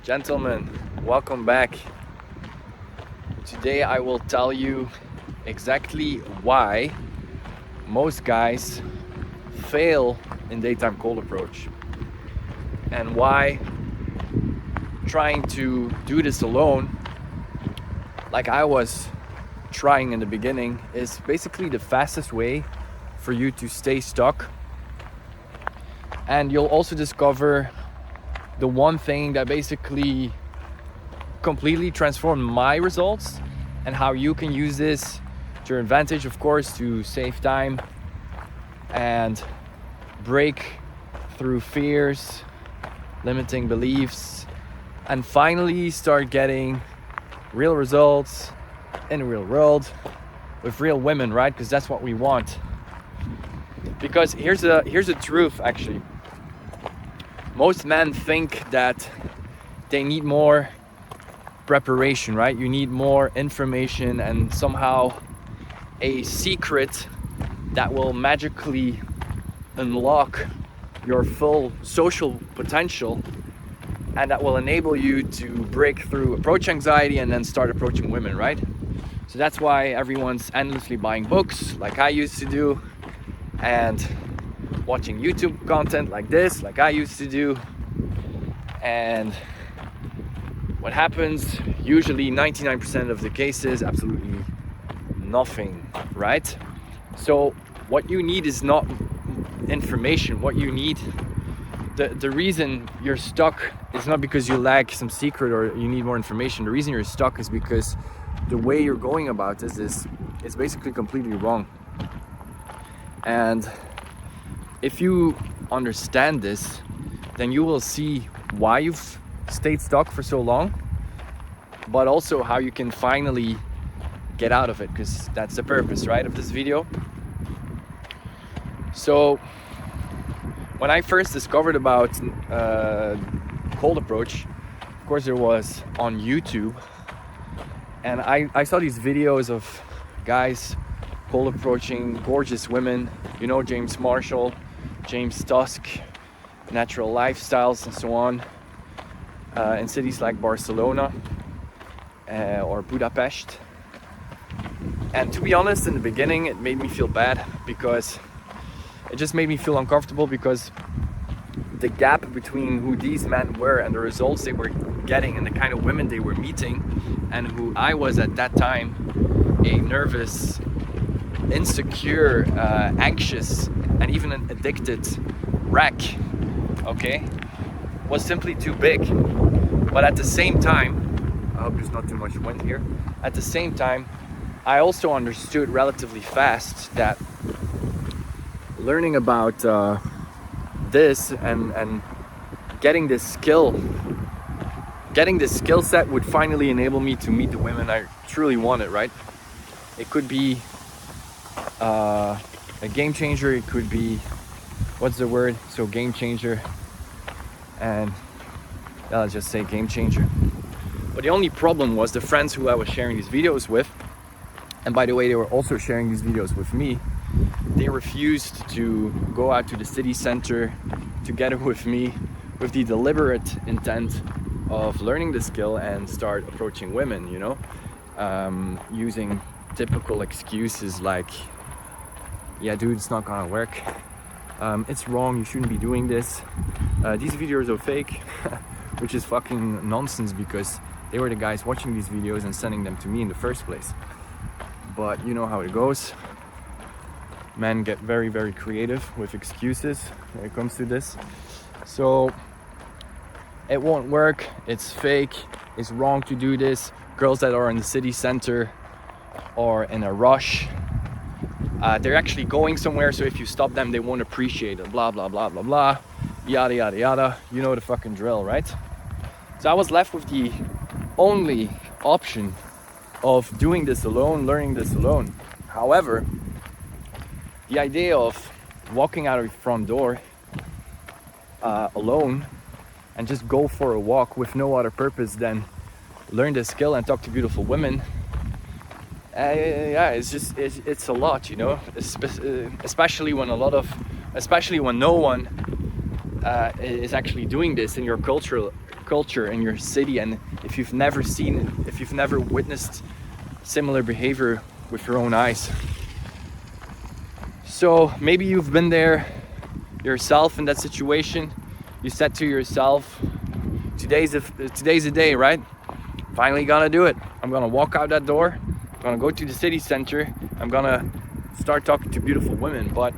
Gentlemen, welcome back. Today I will tell you exactly why most guys fail in daytime cold approach and why trying to do this alone, like I was trying in the beginning, is basically the fastest way for you to stay stuck. And you'll also discover the one thing that basically completely transformed my results and how you can use this to your advantage, of course, to save time and break through fears, limiting beliefs, and finally start getting real results in the real world with real women, right? Because that's what we want. Because here's the truth, actually. Most men think that they need more preparation, right? You need more information and somehow a secret that will magically unlock your full social potential and that will enable you to break through approach anxiety and then start approaching women, right? So that's why everyone's endlessly buying books like I used to do and watching YouTube content like this, like I used to do. And what happens, usually 99% of the cases, absolutely nothing, right? So what you need is not information. What you need, the reason you're stuck is not because you lack some secret or you need more information. The reason you're stuck is because the way you're going about this is basically completely wrong. And if you understand this, then you will see why you've stayed stuck for so long, but also how you can finally get out of it, because that's the purpose, right, of this video. So when I first discovered about cold approach, of course it was on YouTube, and I saw these videos of guys cold approaching gorgeous women, you know, James Marshall, James Tusk, natural lifestyles and so on, in cities like Barcelona or Budapest. And to be honest, in the beginning it made me feel bad, because it just made me feel uncomfortable, because the gap between who these men were and the results they were getting and the kind of women they were meeting and who I was at that time, a nervous, insecure, anxious, and even an addicted wreck, okay, was simply too big. But at the same time, I hope there's not too much wind here, at the same time I also understood relatively fast that learning about this and getting this skill set would finally enable me to meet the women I truly wanted, right? It could be a game changer, it could be, what's the word? So game changer, and let's just say game changer. But the only problem was the friends who I was sharing these videos with, and by the way, they were also sharing these videos with me, they refused to go out to the city center together with me with the deliberate intent of learning the skill and start approaching women, you know, using typical excuses like, yeah dude, it's not gonna work, it's wrong, you shouldn't be doing this, these videos are fake, which is fucking nonsense, because they were the guys watching these videos and sending them to me in the first place. But you know how it goes. Men get very, very creative with excuses when it comes to this. So it won't work, it's fake, it's wrong to do this. Girls that are in the city center or in a rush, they're actually going somewhere, so if you stop them they won't appreciate it, blah blah blah blah blah, yada yada yada, you know the fucking drill, right? So I was left with the only option of doing this alone, learning this alone. However, the idea of walking out of your front door alone and just go for a walk with no other purpose than learn the skill and talk to beautiful women, yeah, it's a lot, you know, especially when no one is actually doing this in your culture, in your city, and if you've never witnessed similar behavior with your own eyes. So maybe you've been there yourself in that situation. You said to yourself, today's the day, right? Finally gonna do it. I'm gonna walk out that door, I'm gonna go to the city center, I'm gonna start talking to beautiful women. But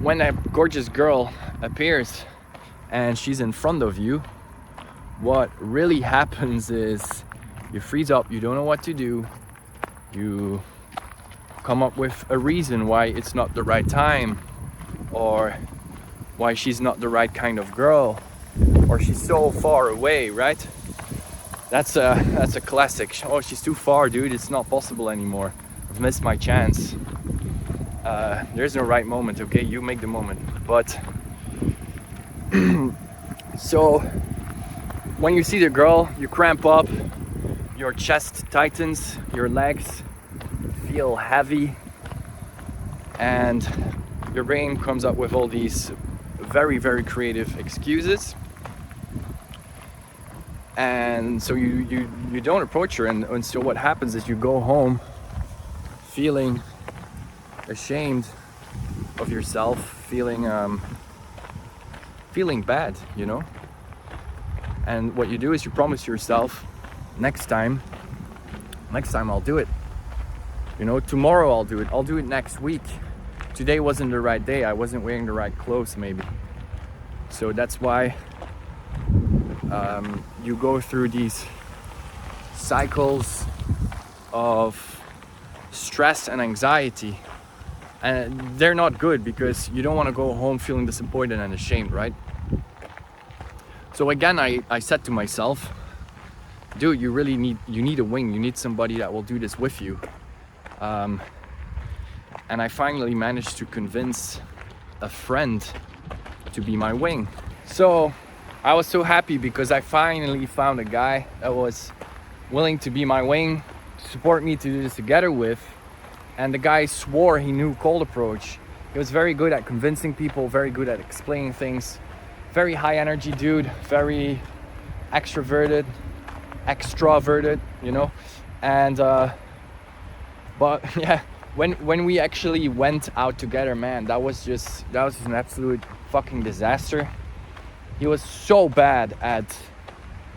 when a gorgeous girl appears and she's in front of you, what really happens is you freeze up, you don't know what to do, you come up with a reason why it's not the right time, or why she's not the right kind of girl, or she's so far away, right? That's a classic. Oh, she's too far, dude, it's not possible anymore. I've missed my chance. There's no right moment, okay? You make the moment. But so when you see the girl, you cramp up, your chest tightens, your legs feel heavy, and your brain comes up with all these very, very creative excuses. And so you don't approach her, and so what happens is you go home feeling ashamed of yourself, feeling bad, you know. And what you do is you promise yourself, next time I'll do it, you know, tomorrow I'll do it next week. Today wasn't the right day, I wasn't wearing the right clothes maybe. So that's why you go through these cycles of stress and anxiety, and they're not good because you don't want to go home feeling disappointed and ashamed, right? So again, I said to myself, dude, you need a wing, you need somebody that will do this with you. And I finally managed to convince a friend to be my wing. So I was so happy because I finally found a guy that was willing to be my wing, to support me to do this together with. And the guy swore he knew cold approach. He was very good at convincing people, very good at explaining things, very high energy dude, very extroverted, you know. And but yeah, when we actually went out together, man, that was just an absolute fucking disaster. He was so bad at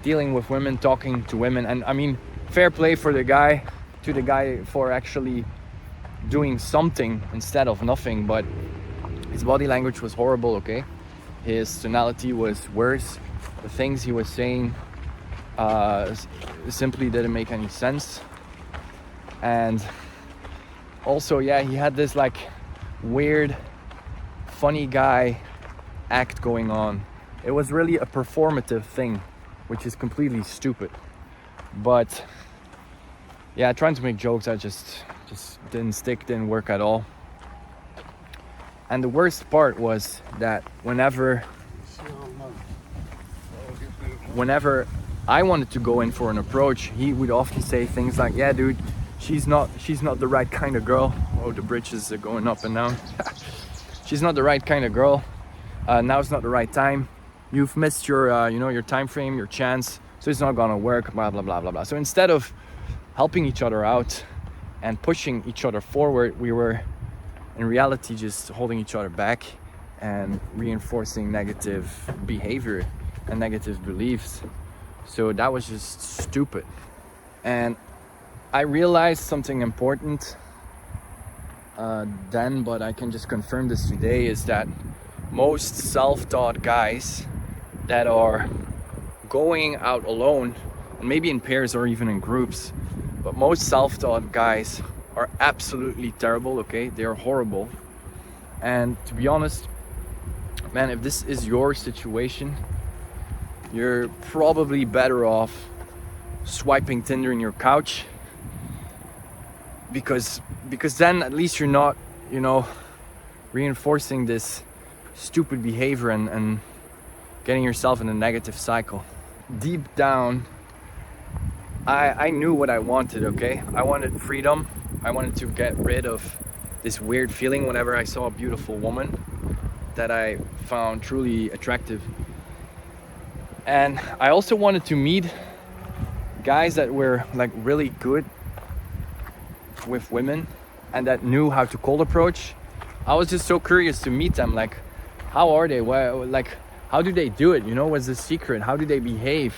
dealing with women, talking to women, and I mean, fair play for the guy for actually doing something instead of nothing, but his body language was horrible, okay? His tonality was worse. The things he was saying simply didn't make any sense. And also, yeah, he had this like weird, funny guy act going on. It was really a performative thing, which is completely stupid. But yeah, trying to make jokes, I just didn't stick, didn't work at all. And the worst part was that whenever I wanted to go in for an approach, he would often say things like, yeah, dude, she's not the right kind of girl. Oh, the bridges are going up and down. She's not the right kind of girl. Now's not the right time. You've missed your your time frame, your chance, so it's not gonna work, blah blah blah blah blah. So instead of helping each other out and pushing each other forward, we were in reality just holding each other back and reinforcing negative behavior and negative beliefs. So that was just stupid. And I realized something important then, but I can just confirm this today, is that most self-taught guys that are going out alone, and maybe in pairs or even in groups, but most self-taught guys are absolutely terrible, okay? They are horrible. And to be honest, man, if this is your situation, you're probably better off swiping Tinder in your couch, because then at least you're not, reinforcing this stupid behavior and getting yourself in a negative cycle. Deep down, I knew what I wanted, okay? I wanted freedom. I wanted to get rid of this weird feeling whenever I saw a beautiful woman that I found truly attractive. And I also wanted to meet guys that were like really good with women and that knew how to cold approach. I was just so curious to meet them. Like, how are they? Like, how do they do it? You know, what's the secret? How do they behave?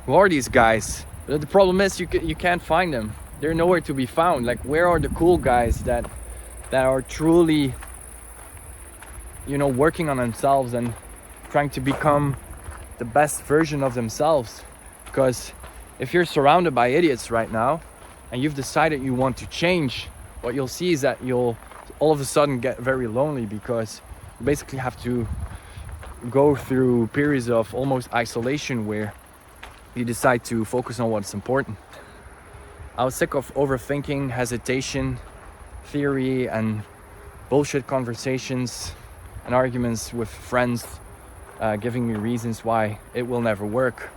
Who are these guys? But the problem is you can't find them. They're nowhere to be found. Like, where are the cool guys that are truly, you know, working on themselves and trying to become the best version of themselves? Because if you're surrounded by idiots right now and you've decided you want to change, what you'll see is that you'll all of a sudden get very lonely, because you basically have to go through periods of almost isolation where you decide to focus on what's important. I was sick of overthinking, hesitation, theory, and bullshit conversations and arguments with friends giving me reasons why it will never work.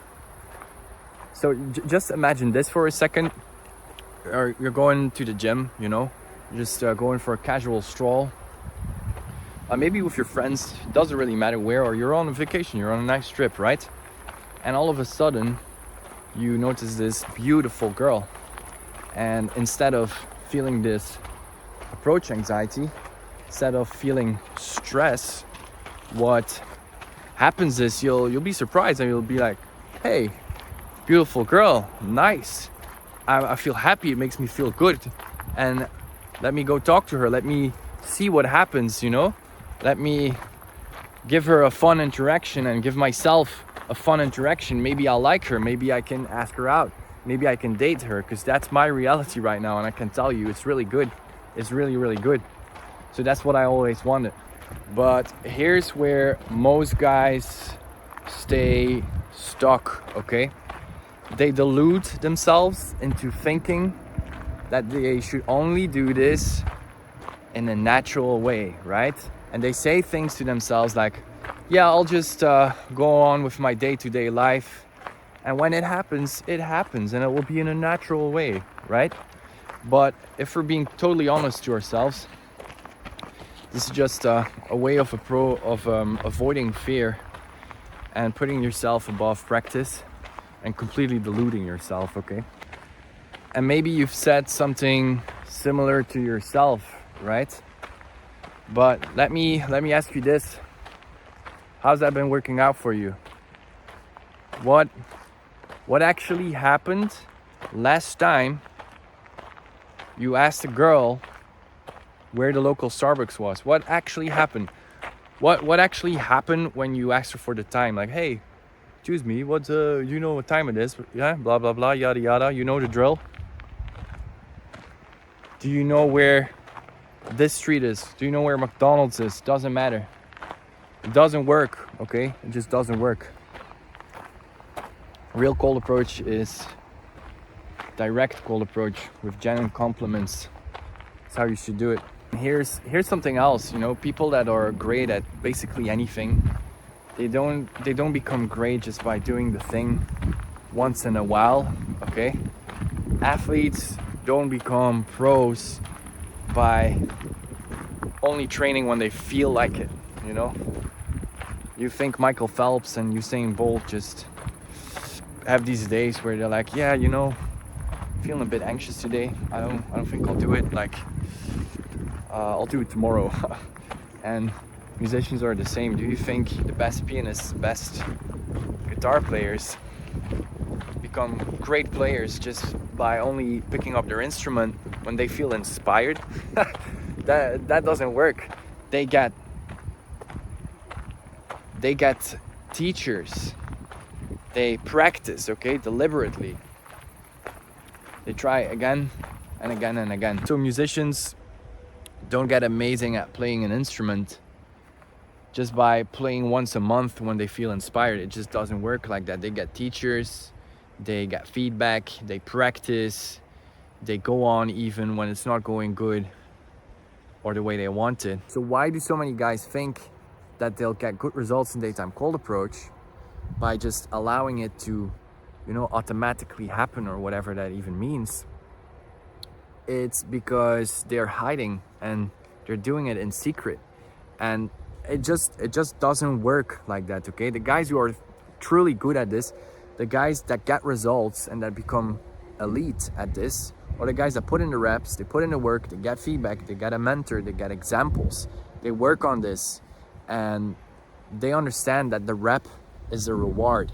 So just imagine this for a second. Or you're going to the gym, you know, just going for a casual stroll. Maybe with your friends, it doesn't really matter where, or you're on a vacation, you're on a nice trip, right? And all of a sudden, you notice this beautiful girl. And instead of feeling this approach anxiety, instead of feeling stress, what happens is you'll be surprised and you'll be like, hey, beautiful girl, nice. I feel happy, it makes me feel good. And let me go talk to her, let me see what happens, you know? Let me give her a fun interaction and give myself a fun interaction. Maybe I'll like her, maybe I can ask her out, maybe I can date her, because that's my reality right now, and I can tell you it's really good. It's really, really good. So that's what I always wanted. But here's where most guys stay stuck, okay? They delude themselves into thinking that they should only do this in a natural way, right? And they say things to themselves like, yeah, I'll just go on with my day-to-day life. And when it happens, and it will be in a natural way, right? But if we're being totally honest to ourselves, this is just a way of avoiding fear and putting yourself above practice and completely deluding yourself, okay? And maybe you've said something similar to yourself, right? But let me ask you this. How's that been working out for you? What actually happened last time you asked a girl where the local Starbucks was? What actually happened? What actually happened when you asked her for the time? Like, hey, excuse me, what's you know what time it is? Yeah, blah blah blah, yada yada. You know the drill. Do you know where this street is? Do you know where McDonald's is? Doesn't matter. It doesn't work, okay? It just doesn't work. Real cold approach is direct cold approach with genuine compliments. That's how you should do it. Here's something else, you know, people that are great at basically anything, they don't become great just by doing the thing once in a while, okay? Athletes don't become pros by only training when they feel like it, you know? You think Michael Phelps and Usain Bolt just have these days where they're like, yeah, you know, feeling a bit anxious today. I don't think I'll do it. Like, I'll do it tomorrow. And musicians are the same. Do you think the best pianists, best guitar players become great players just by only picking up their instrument when they feel inspired? That doesn't work. They get teachers. They practice, okay, deliberately. They try again and again and again. So musicians don't get amazing at playing an instrument just by playing once a month when they feel inspired. It just doesn't work like that. They get teachers, they get feedback, they practice, they go on even when it's not going good or the way they want it. So why do so many guys think that they'll get good results in daytime cold approach by just allowing it to, you know, automatically happen, or whatever that even means? It's because they're hiding and they're doing it in secret, and it just doesn't work like that, okay? The guys who are truly good at this, the guys that get results and that become elite at this, or the guys that put in the reps, they put in the work, they get feedback, they get a mentor, they get examples, they work on this, and they understand that the rep is a reward.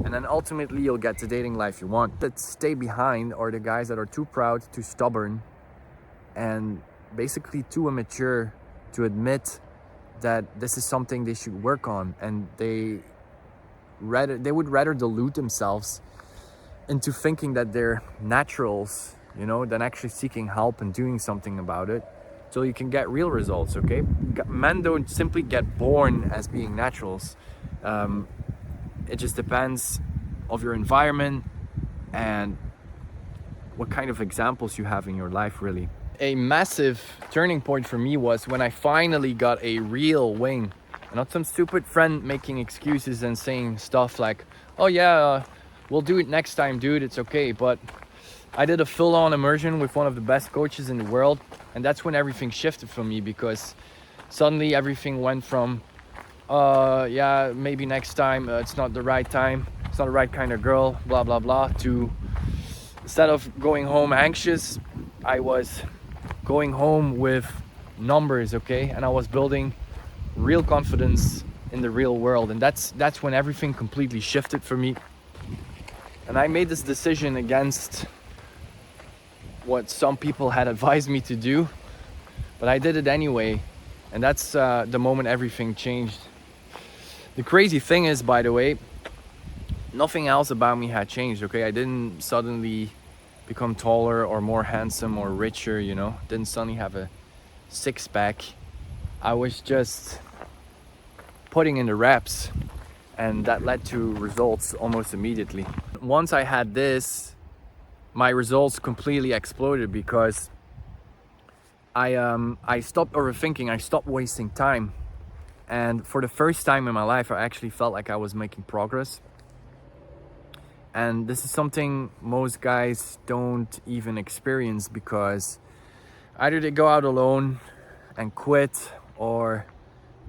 And then ultimately you'll get the dating life you want. That stay behind are the guys that are too proud, too stubborn, and basically too immature to admit that this is something they should work on, and they would rather delude themselves into thinking that they're naturals, you know, than actually seeking help and doing something about it so you can get real results. Okay, men don't simply get born as being naturals. It just depends of your environment and what kind of examples you have in your life, really. A massive turning point for me was when I finally got a real wing, not some stupid friend making excuses and saying stuff like, oh yeah, we'll do it next time, dude, it's okay. But I did a full-on immersion with one of the best coaches in the world, and that's when everything shifted for me, because suddenly everything went from yeah, maybe next time, it's not the right time, it's not the right kind of girl, blah blah blah, to instead of going home anxious, I was going home with numbers, okay? And I was building real confidence in the real world, and that's when everything completely shifted for me. And I made this decision against what some people had advised me to do, but I did it anyway, and that's the moment everything changed. The crazy thing is, by the way, nothing else about me had changed, okay? I didn't suddenly become taller or more handsome or richer, you know? Didn't suddenly have a six-pack. I was just putting in the reps, and that led to results almost immediately. Once I had this, my results completely exploded, because I stopped overthinking, I stopped wasting time. And for the first time in my life, I actually felt like I was making progress. And this is something most guys don't even experience, because either they go out alone and quit, or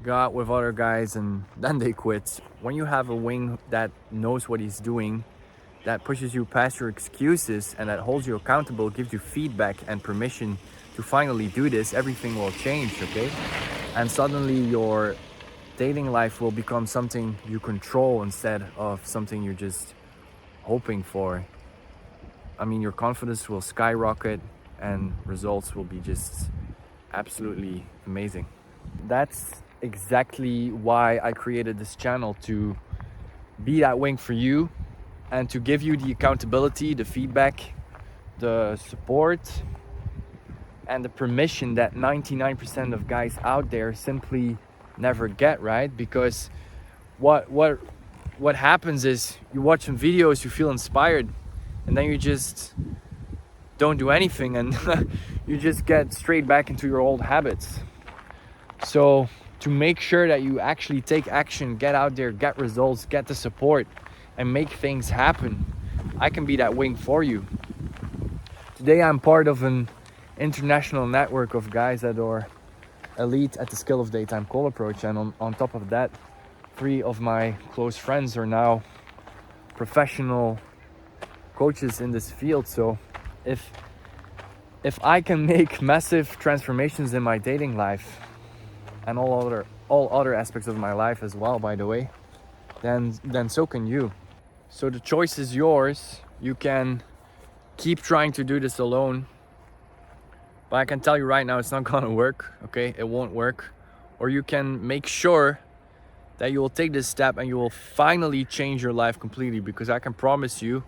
go out with other guys and then they quit. When you have a wing that knows what he's doing, that pushes you past your excuses and that holds you accountable, gives you feedback and permission to finally do this, everything will change, okay? And suddenly your dating life will become something you control instead of something you're just hoping for. I mean, your confidence will skyrocket and results will be just absolutely amazing. That's exactly why I created this channel, to be that wing for you and to give you the accountability, the feedback, the support, and the permission that 99% of guys out there simply never get, right? Because what happens is you watch some videos, you feel inspired, and then you just don't do anything, and you just get straight back into your old habits. So to make sure that you actually take action, get out there, get results, get the support, and make things happen, I can be that wing for you. Today I'm part of an international network of guys that are elite at the skill of daytime call approach, and on top of that, 3 of my close friends are now professional coaches in this field. So if I can make massive transformations in my dating life, and all other aspects of my life as well, by the way, then so can you. So the choice is yours. You can keep trying to do this alone, but I can tell you right now, it's not gonna work, okay? It won't work. Or you can make sure that you will take this step and you will finally change your life completely, because I can promise you,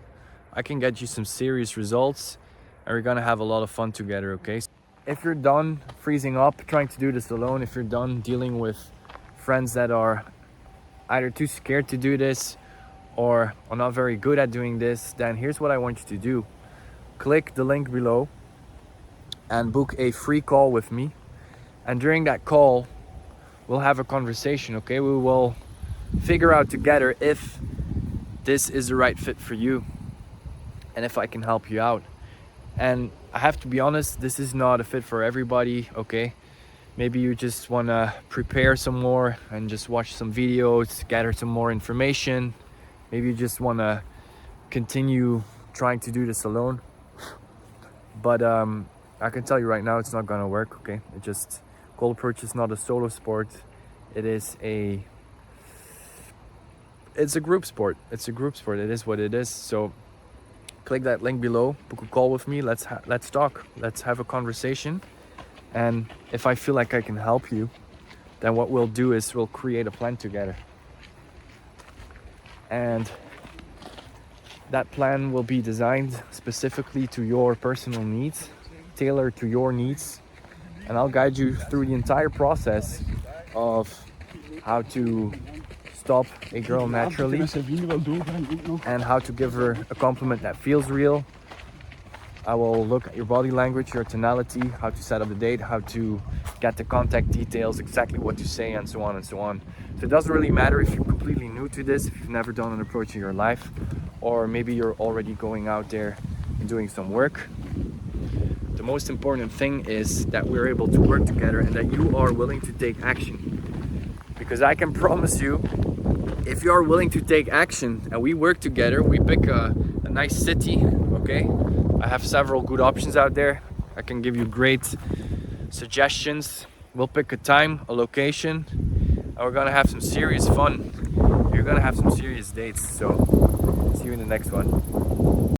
I can get you some serious results, and we're gonna have a lot of fun together, okay? If you're done freezing up trying to do this alone, if you're done dealing with friends that are either too scared to do this or are not very good at doing this, then here's what I want you to do. Click the link below and book a free call with me. And during that call, we'll have a conversation, okay? We will figure out together if this is the right fit for you and if I can help you out. And I have to be honest, this is not a fit for everybody, okay? Maybe you just wanna prepare some more and just watch some videos, gather some more information. Maybe you just want to continue trying to do this alone. But I can tell you right now, it's not gonna work. Okay, goal approach is not a solo sport. It's a group sport. It's a group sport. It is what it is. So click that link below, book a call with me. Let's talk. Let's have a conversation. And if I feel like I can help you, then what we'll do is we'll create a plan together. And that plan will be designed specifically to your personal needs, tailored to your needs. And I'll guide you through the entire process of how to stop a girl naturally and how to give her a compliment that feels real. I will look at your body language, your tonality, how to set up the date, how to get the contact details, exactly what to say, and so on and so on. So it doesn't really matter if you're completely new to this, if you've never done an approach in your life, or maybe you're already going out there and doing some work. The most important thing is that we're able to work together and that you are willing to take action. Because I can promise you, if you are willing to take action and we work together, we pick a nice city, okay? I have several good options out there. I can give you great suggestions. We'll pick a time, a location, and we're gonna have some serious fun. You're gonna have some serious dates. So see you in the next one.